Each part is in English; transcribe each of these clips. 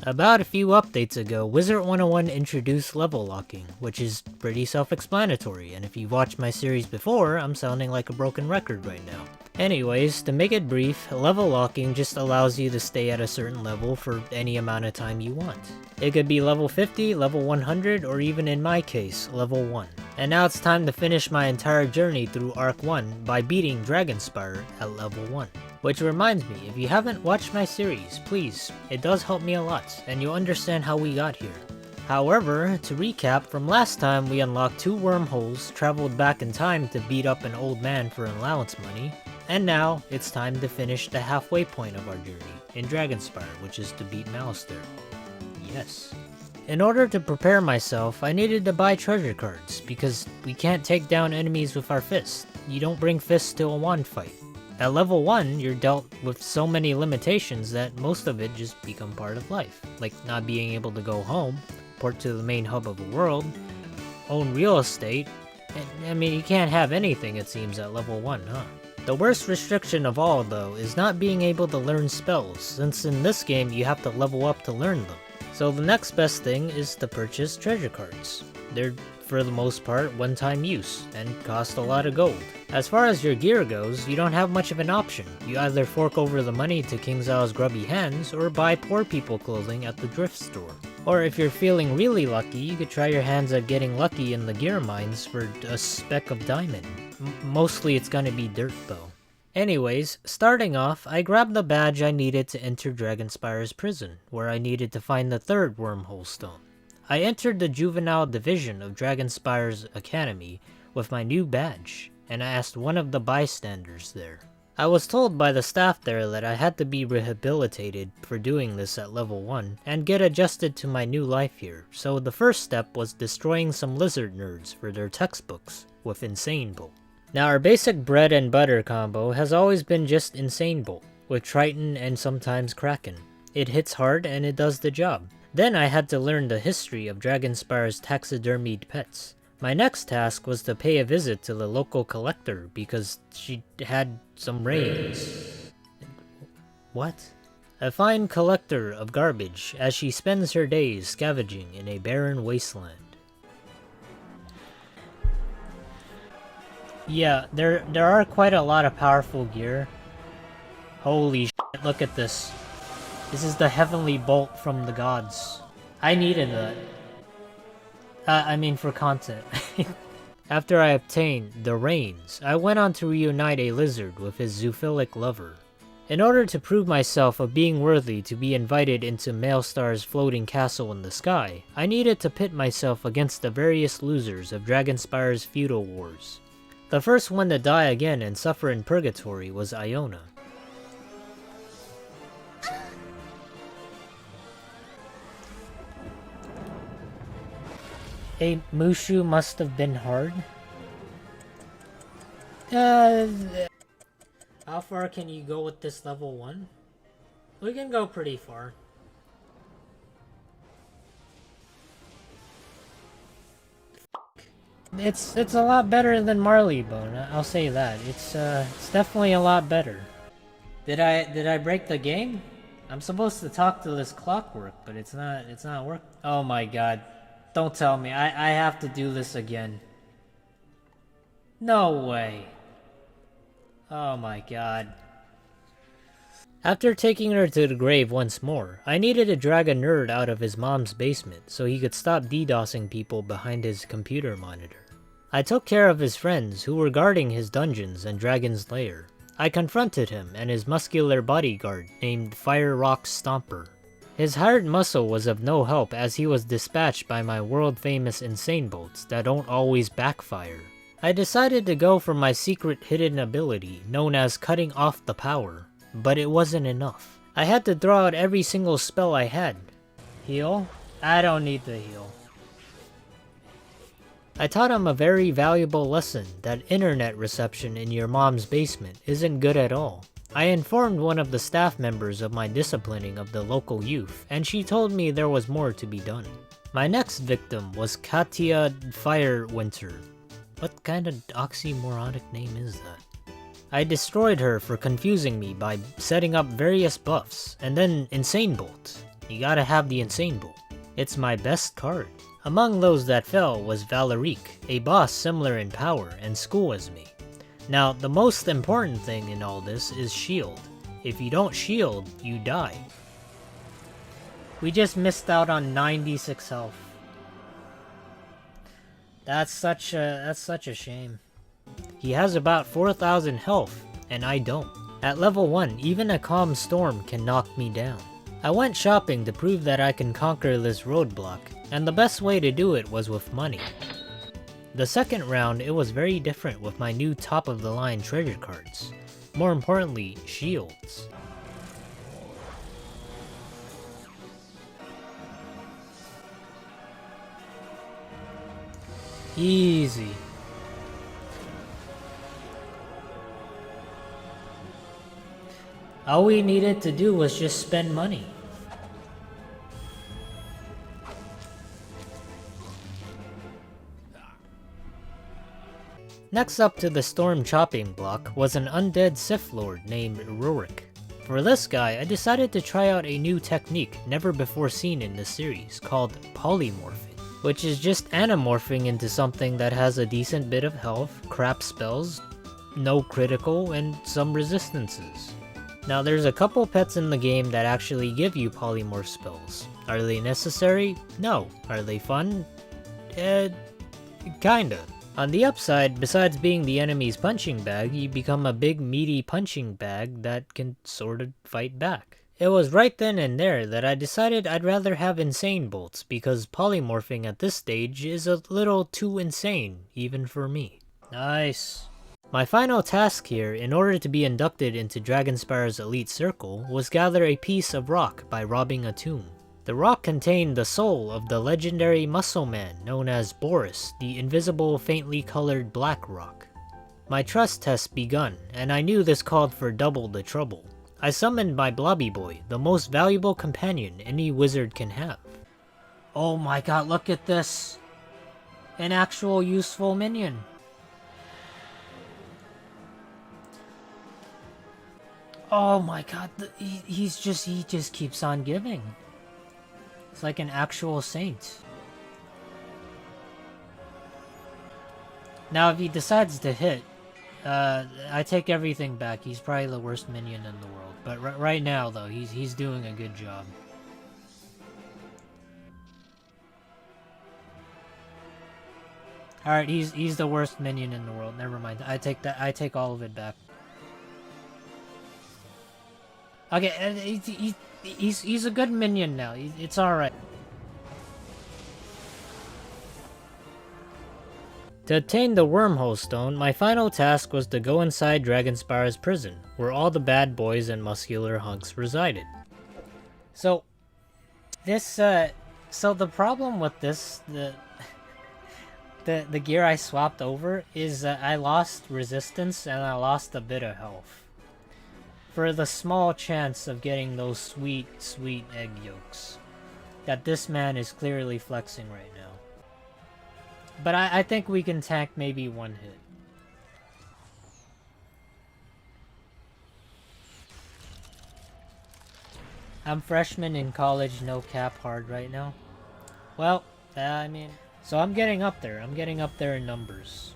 About a few updates ago, Wizard101 introduced level locking, which is pretty self-explanatory, and if you've watched my series before, I'm sounding like a broken record right now. Anyways, to make it brief, level locking just allows you to stay at a certain level for any amount of time you want. It could be level 50, level 100, or even in my case, level 1. And now it's time to finish my entire journey through Arc 1 by beating Dragonspyre at level 1. Which reminds me, if you haven't watched my series, please, it does help me a lot, and you'll understand how we got here. However, to recap, from last time we unlocked 2 wormholes, traveled back in time to beat up an old man for allowance money, and now it's time to finish the halfway point of our journey in Dragonspyre, which is to beat Malistaire. Yes. In order to prepare myself, I needed to buy treasure cards, because we can't take down enemies with our fists. You don't bring fists to a wand fight. At level 1, you're dealt with so many limitations that most of it just become part of life. Like not being able to go home, port to the main hub of the world, own real estate, and I mean you can't have anything it seems at level 1, huh? The worst restriction of all though is not being able to learn spells, since in this game you have to level up to learn them. So the next best thing is to purchase treasure cards. They're, for the most part, one-time use, and cost a lot of gold. As far as your gear goes, you don't have much of an option. You either fork over the money to King Zhao's grubby hands, or buy poor people clothing at the thrift store. Or if you're feeling really lucky, you could try your hands at getting lucky in the gear mines for a speck of diamond. Mostly it's gonna be dirt though. Anyways, starting off, I grabbed the badge I needed to enter Dragonspyre's prison, where I needed to find the 3rd wormhole stone. I entered the juvenile division of Dragonspyre's academy with my new badge, and I asked one of the bystanders there. I was told by the staff there that I had to be rehabilitated for doing this at level 1, and get adjusted to my new life here, so the first step was destroying some lizard nerds for their textbooks with Insane Bolt. Now our basic bread and butter combo has always been just Insane Bolt, with Triton and sometimes Kraken. It hits hard and it does the job. Then I had to learn the history of Dragonspyre's taxidermied pets. My next task was to pay a visit to the local collector because she had some reins. What? A fine collector of garbage as she spends her days scavenging in a barren wasteland. Yeah, there are quite a lot of powerful gear. Holy shit, look at this. This is the heavenly bolt from the gods. I needed that. I mean for content. After I obtained the reins, I went on to reunite a lizard with his zoophilic lover. In order to prove myself of being worthy to be invited into Malistaire's floating castle in the sky, I needed to pit myself against the various losers of Dragonspyre's feudal wars. The first one to die again and suffer in purgatory was Iona. A Mushu must have been hard. How far can you go with this level 1? We can go pretty far. It's a lot better than Marleybone, I'll say that. It's definitely a lot better. Did I break the game? I'm supposed to talk to this clockwork, but it's not working. Oh my god. Don't tell me, I have to do this again. No way. Oh my god. After taking her to the grave once more, I needed to drag a nerd out of his mom's basement so he could stop DDoSing people behind his computer monitor. I took care of his friends who were guarding his dungeons and Dragon's Lair. I confronted him and his muscular bodyguard named Fire Rock Stomper. His hired muscle was of no help as he was dispatched by my world-famous Insane Bolts that don't always backfire. I decided to go for my secret hidden ability known as cutting off the power, but it wasn't enough. I had to throw out every single spell I had. Heal? I don't need the heal. I taught him a very valuable lesson that internet reception in your mom's basement isn't good at all. I informed one of the staff members of my disciplining of the local youth, and she told me there was more to be done. My next victim was Katia Firewinter. What kind of oxymoronic name is that? I destroyed her for confusing me by setting up various buffs, and then Insane Bolt. You gotta have the Insane Bolt. It's my best card. Among those that fell was Valerique, a boss similar in power and school as me. Now, the most important thing in all this is shield. If you don't shield, you die. We just missed out on 96 health. That's such a shame. He has about 4,000 health, and I don't. At level 1, even a calm storm can knock me down. I went shopping to prove that I can conquer this roadblock, and the best way to do it was with money. The second round, it was very different with my new top-of-the-line treasure cards. More importantly, shields. Easy. All we needed to do was just spend money. Next up to the storm chopping block was an undead Sith Lord named Rurik. For this guy, I decided to try out a new technique never before seen in the series called polymorphing, which is just anamorphing into something that has a decent bit of health, crap spells, no critical, and some resistances. Now there's a couple pets in the game that actually give you polymorph spells. Are they necessary? No. Are they fun? Kinda. On the upside, besides being the enemy's punching bag, you become a big meaty punching bag that can sort of fight back. It was right then and there that I decided I'd rather have insane bolts because polymorphing at this stage is a little too insane, even for me. Nice. My final task here, in order to be inducted into Dragonspyre's elite circle, was gather a piece of rock by robbing a tomb. The rock contained the soul of the legendary muscle man known as Boris, the invisible faintly colored black rock. My trust test begun, and I knew this called for double the trouble. I summoned my Blobby Boy, the most valuable companion any wizard can have. Oh my god, look at this! An actual useful minion. Oh my god, he just keeps on giving. It's like an actual saint. Now if he decides to hit, I take everything back. He's probably the worst minion in the world. But right now though, he's doing a good job. Alright, he's the worst minion in the world. Never mind. I take all of it back. Okay, he's a good minion now. It's alright. To obtain the wormhole stone, my final task was to go inside Dragonspyre's prison, where all the bad boys and muscular hunks resided. So, so the problem with this, the gear I swapped over is I lost resistance and I lost a bit of health. For the small chance of getting those sweet, sweet egg yolks that this man is clearly flexing right now. But I think we can tank maybe one hit. I'm freshman in college, no cap hard right now. Well, I mean, so I'm getting up there. I'm getting up there in numbers.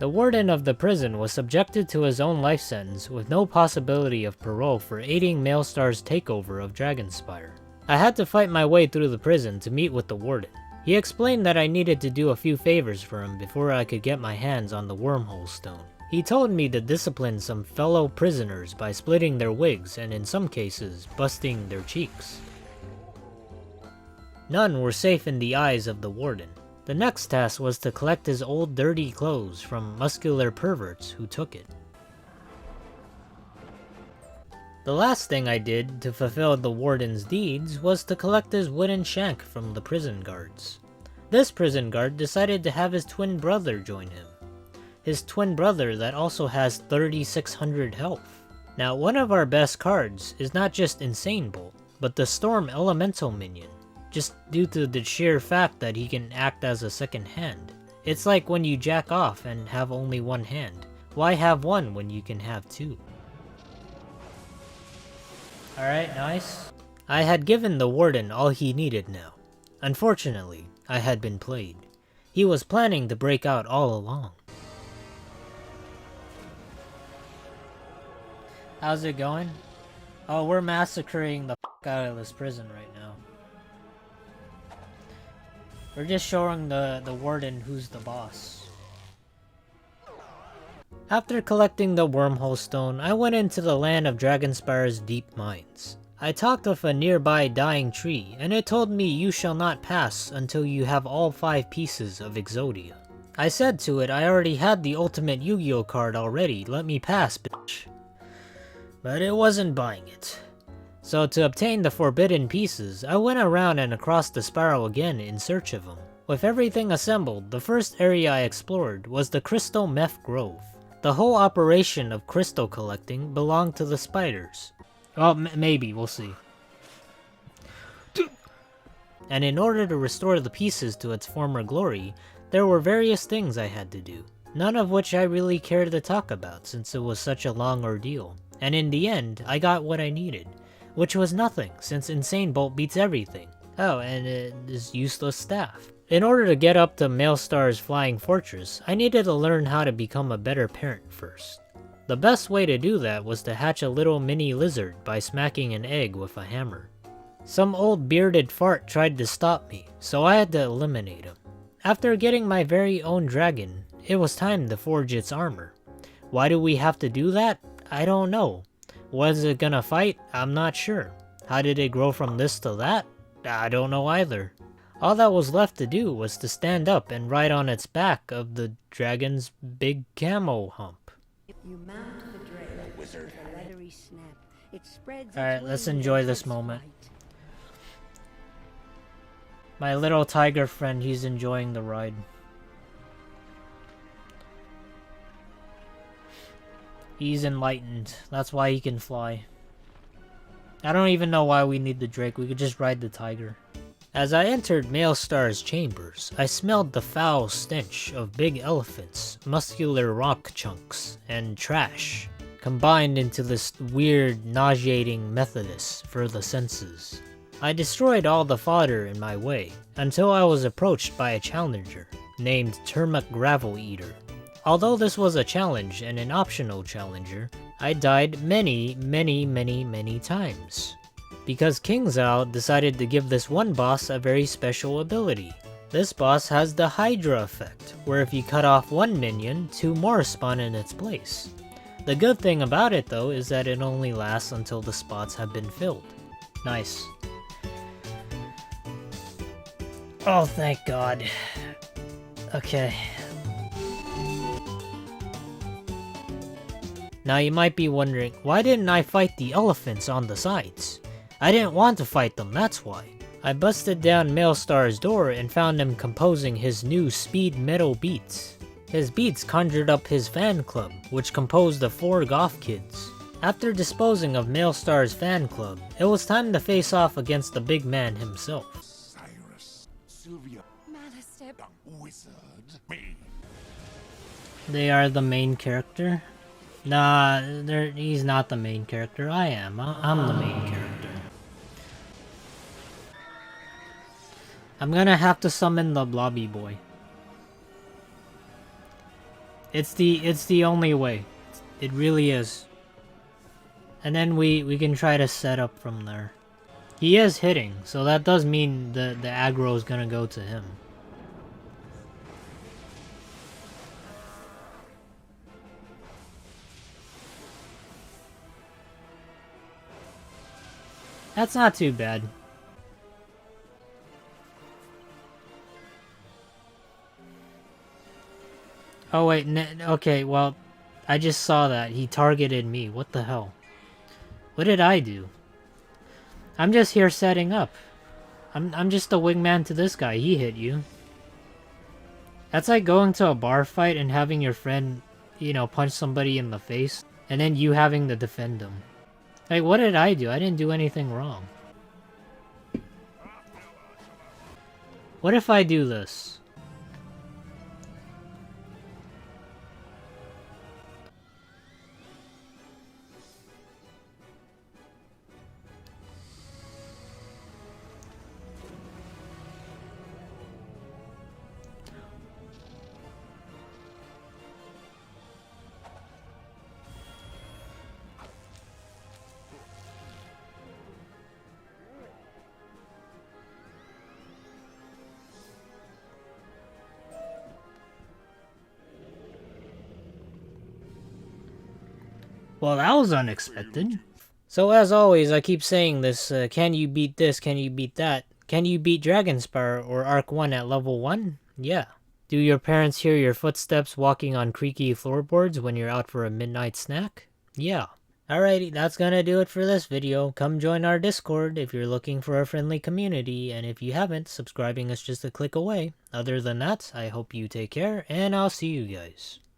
The warden of the prison was subjected to his own life sentence with no possibility of parole for aiding Malistair's takeover of Dragonspyre. I had to fight my way through the prison to meet with the warden. He explained that I needed to do a few favors for him before I could get my hands on the wormhole stone. He told me to discipline some fellow prisoners by splitting their wigs and in some cases, busting their cheeks. None were safe in the eyes of the warden. The next task was to collect his old dirty clothes from muscular perverts who took it. The last thing I did to fulfill the warden's deeds was to collect his wooden shank from the prison guards. This prison guard decided to have his twin brother join him. His twin brother that also has 3600 health. Now one of our best cards is not just Insane Bolt, but the Storm Elemental minion. Just due to the sheer fact that he can act as a second hand. It's like when you jack off and have only one hand. Why have one when you can have two? Alright, nice. I had given the warden all he needed now. Unfortunately, I had been played. He was planning to break out all along. How's it going? Oh, we're massacring the f*** out of this prison right now. We're just showing the warden who's the boss. After collecting the wormhole stone, I went into the land of Dragonspyre's deep mines. I talked with a nearby dying tree, and it told me you shall not pass until you have all 5 pieces of Exodia. I said to it I already had the ultimate Yu-Gi-Oh card already, let me pass, bitch. But it wasn't buying it. So to obtain the forbidden pieces, I went around and across the spiral again in search of them. With everything assembled, the first area I explored was the Crystal Meth Grove. The whole operation of crystal collecting belonged to the spiders. Well, maybe, we'll see. And in order to restore the pieces to its former glory, there were various things I had to do. None of which I really cared to talk about since it was such a long ordeal. And in the end, I got what I needed. Which was nothing, since Insane Bolt beats everything. Oh, and this useless staff. In order to get up to Malistaire's flying fortress, I needed to learn how to become a better parent first. The best way to do that was to hatch a little mini lizard by smacking an egg with a hammer. Some old bearded fart tried to stop me, so I had to eliminate him. After getting my very own dragon, it was time to forge its armor. Why do we have to do that? I don't know. Was it gonna fight? I'm not sure. How did it grow from this to that? I don't know either. All that was left to do was to stand up and ride on its back of the dragon's big camo hump. You mount the dragon, wizard. A leathery snap. It spreads. Alright, let's enjoy this moment. My little tiger friend, he's enjoying the ride. He's enlightened. That's why he can fly. I don't even know why we need the drake. We could just ride the tiger. As I entered Malistaire's chambers, I smelled the foul stench of big elephants, muscular rock chunks, and trash, combined into this weird, nauseating Methodist for the senses. I destroyed all the fodder in my way, until I was approached by a challenger, named Termic Gravel Eater. Although this was a challenge and an optional challenger, I died many times. Because King Zhao decided to give this one boss a very special ability. This boss has the Hydra effect, where if you cut off one minion, 2 more spawn in its place. The good thing about it though is that it only lasts until the spots have been filled. Nice. Oh, thank God. Okay. Now you might be wondering, why didn't I fight the elephants on the sides? I didn't want to fight them, that's why. I busted down Malistaire's door and found him composing his new speed metal beats. His beats conjured up his fan club, which composed of 4 goth kids. After disposing of Malistaire's fan club, it was time to face off against the big man himself. Cyrus, Sylvia, Malistaire. wizard, me. They are the main character? Nah, he's not the main character. I am. I'm the main character. I'm gonna have to summon the blobby boy. It's the only way. It really is. And then we can try to set up from there. He is hitting, so that does mean the aggro is gonna go to him. That's not too bad. Oh wait, okay, well, I just saw that. He targeted me. What the hell? What did I do? I'm just here setting up. I'm just a wingman to this guy. He hit you. That's like going to a bar fight and having your friend, you know, punch somebody in the face, and then you having to defend them. Like, what did I do? I didn't do anything wrong. What if I do this? Well, that was unexpected. So as always, I keep saying this, can you beat this, can you beat that? Can you beat Dragonspyre or Arc 1 at level 1? Yeah. Do your parents hear your footsteps walking on creaky floorboards when you're out for a midnight snack? Yeah. Alrighty, that's gonna do it for this video. Come join our Discord if you're looking for a friendly community, and if you haven't, subscribing is just a click away. Other than that, I hope you take care, and I'll see you guys.